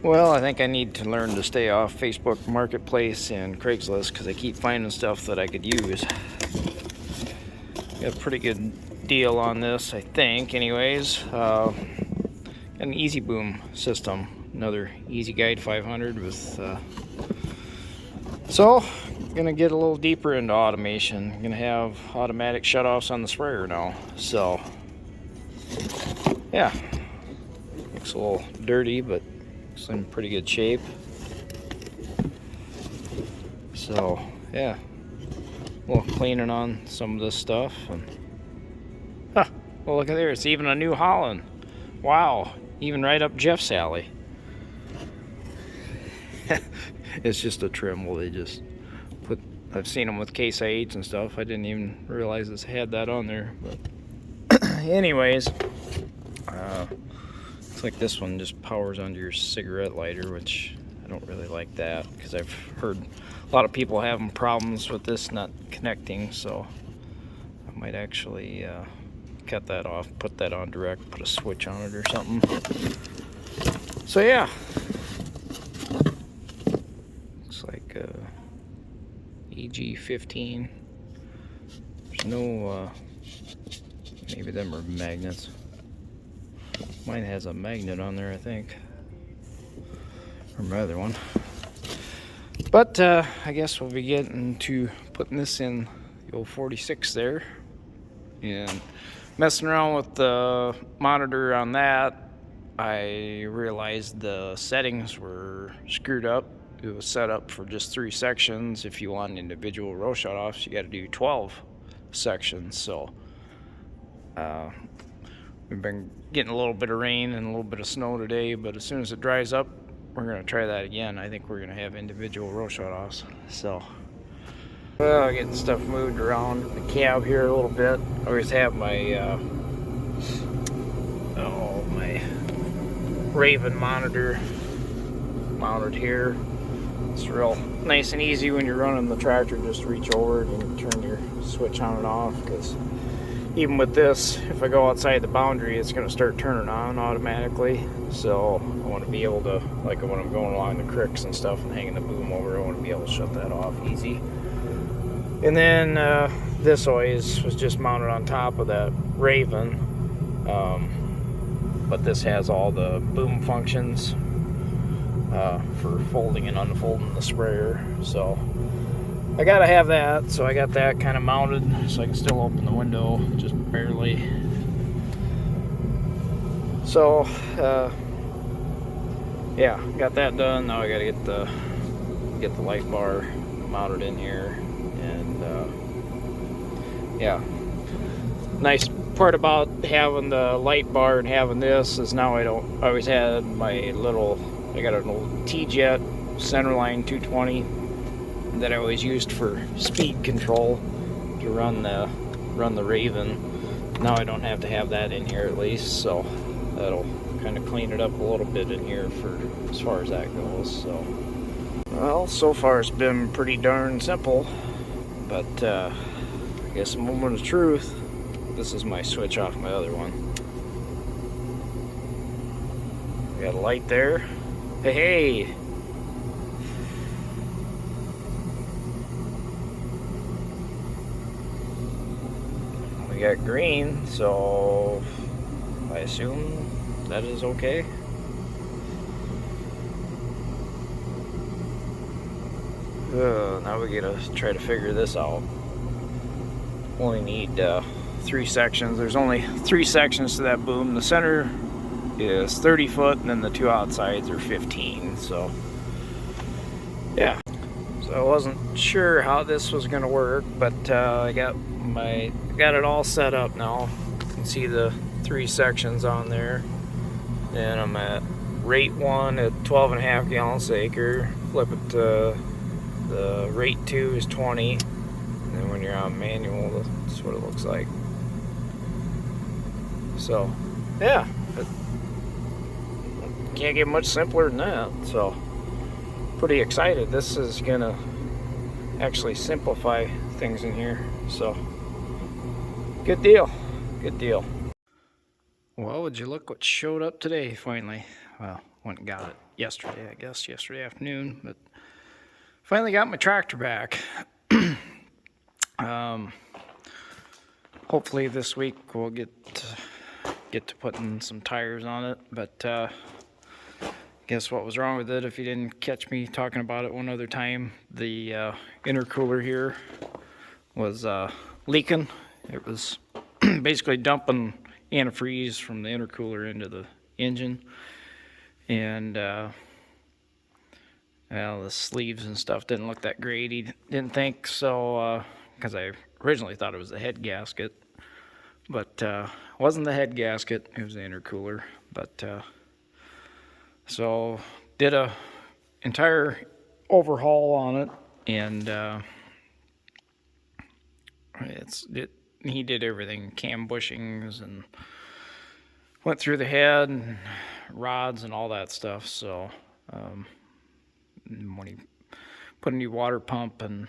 Well, I think I need to learn to stay off Facebook Marketplace and Craigslist because I keep finding stuff that I could use. Got a pretty good deal on this, I think, anyways. Got an Easy Boom system, another Easy Guide 500 with... So, gonna get a little deeper into automation. Gonna have automatic shutoffs on the sprayer now. So, yeah. Looks a little dirty, but it's in pretty good shape. So, yeah. A little cleaning on some of this stuff. And, huh, well, look at there. It's even a New Holland. Wow. Even right up Jeff's alley. It's just a trim. Well, they just put... I've seen them with Case IH and stuff. I didn't even realize this had that on there. But anyways, looks like this one just powers onto your cigarette lighter, which I don't really like that because I've heard a lot of people having problems with this not connecting. So I might actually cut that off, put that on direct, put a switch on it or something. So yeah. Like EG15. There's no maybe them are magnets. Mine has a magnet on there, I think, or my other one. But I guess we'll be getting to putting this in the old 46 there and messing around with the monitor on that. I realized the settings were screwed up. It was set up for just 3 sections. If you want individual row shutoffs, you got to do 12 sections. So we've been getting a little bit of rain and a little bit of snow today, but as soon as it dries up, we're going to try that again. I think we're going to have individual row shutoffs. So, well, getting stuff moved around the cab here a little bit. I always have my my Raven monitor mounted here. It's real nice and easy when you're running the tractor. Just reach over and turn your switch on and off, because even with this, if I go outside the boundary, it's going to start turning on automatically. So I want to be able to, like when I'm going along the creeks and stuff and hanging the boom over, I want to be able to shut that off easy. And then this always was just mounted on top of that Raven, but this has all the boom functions for folding and unfolding the sprayer. So I gotta have that, so I got that kind of mounted so I can still open the window, just barely. So yeah, got that done. Now I gotta get the light bar mounted in here. And yeah, nice part about having the light bar and having this is now I always had my little, I got an old T-Jet Centerline 220 that I always used for speed control to run the Raven. Now I don't have to have that in here, at least, so that'll kind of clean it up a little bit in here for as far as that goes. So, well, so far it's been pretty darn simple, but I guess a moment of truth. This is my switch off my other one. We got a light there. Hey! We got green, so I assume that is okay. Now we gotta try to figure this out. Only need 3 sections. There's only 3 sections to that boom. The center is 30 foot, and then the 2 outsides are 15. So yeah, so I wasn't sure how this was gonna work, but I got it all set up now. You can see the 3 sections on there, and I'm at rate 1 at 12.5 gallons an acre. Flip it to the rate 2 is 20, and then when you're on manual, that's what it looks like. So yeah, can't get much simpler than that. So pretty excited. This is gonna actually simplify things in here. So good deal, good deal. Well, would you look what showed up today finally? Well, went and got it yesterday, I guess, yesterday afternoon. But finally got my tractor back. Hopefully this week we'll get to putting some tires on it. But guess what was wrong with it? If you didn't catch me talking about it one other time, the intercooler here was leaking. It was basically dumping antifreeze from the intercooler into the engine, and well, the sleeves and stuff didn't look that great. He didn't think so, because I originally thought it was the head gasket, but it wasn't the head gasket, it was the intercooler. But so did a entire overhaul on it, and he did everything, cam bushings, and went through the head and rods and all that stuff. So when he put a new water pump and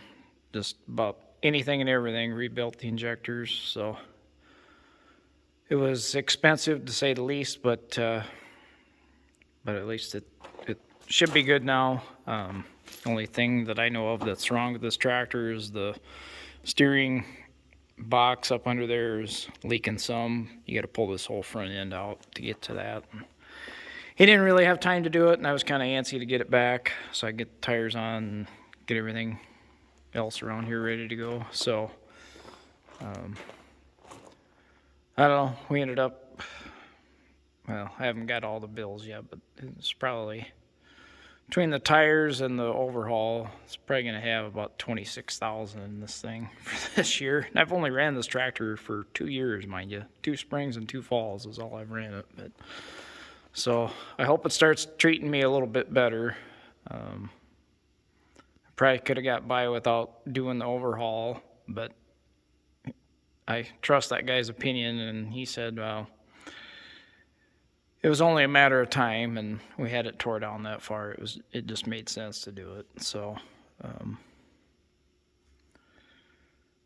just about anything and everything, rebuilt the injectors. So it was expensive to say the least, but at least it should be good now. Only thing that I know of that's wrong with this tractor is the steering box up under there is leaking some. You got to pull this whole front end out to get to that. He didn't really have time to do it, and I was kind of antsy to get it back so I get the tires on and get everything else around here ready to go. So I don't know, we ended up, well, I haven't got all the bills yet, but it's probably between the tires and the overhaul, it's probably going to have about $26,000 in this thing for this year. And I've only ran this tractor for 2 years, mind you. 2 springs and 2 falls is all I've ran it. But so I hope it starts treating me a little bit better. I probably could have got by without doing the overhaul, but I trust that guy's opinion, and he said, well, it was only a matter of time, and we had it tore down that far. It just made sense to do it. So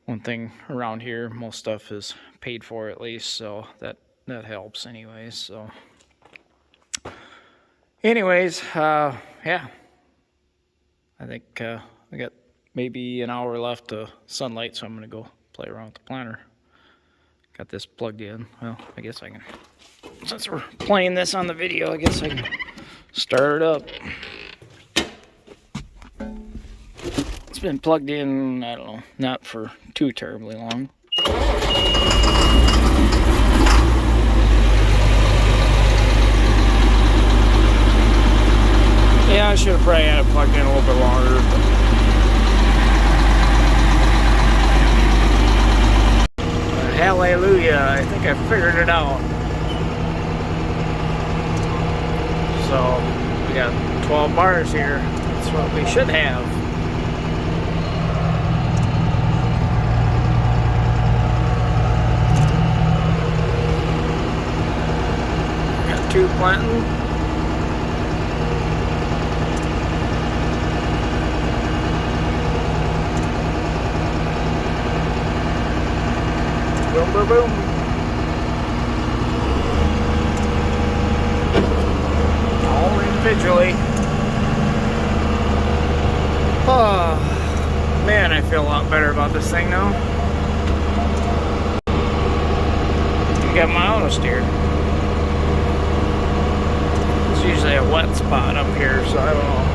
one thing around here, most stuff is paid for at least, so that helps anyways. So anyways, yeah, I think we got maybe an hour left of sunlight, so I'm gonna go play around with the planter. Got this plugged in. Well, I guess I can, since we're playing this on the video, I guess I can start it up. It's been plugged in, I don't know, not for too terribly long. Yeah, I should have probably had it plugged in a little bit longer, but hallelujah, I think I figured it out. So we got 12 bars here. That's what we should have. Got 2 planting. Boom, boom, boom. All individually. Oh, man, I feel a lot better about this thing now. I got my auto steer. It's usually a wet spot up here, so I don't know.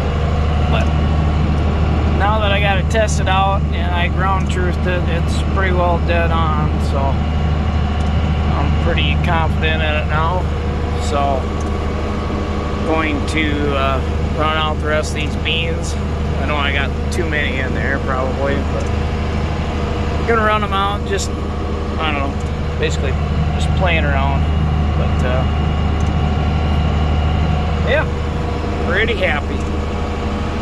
But now that I got it tested out and I ground truthed it, it's pretty well dead on, so I'm pretty confident in it now. So going to run out the rest of these beans. I know I got too many in there probably, but I'm gonna run them out, just, I don't know, basically just playing around. But yeah, pretty happy.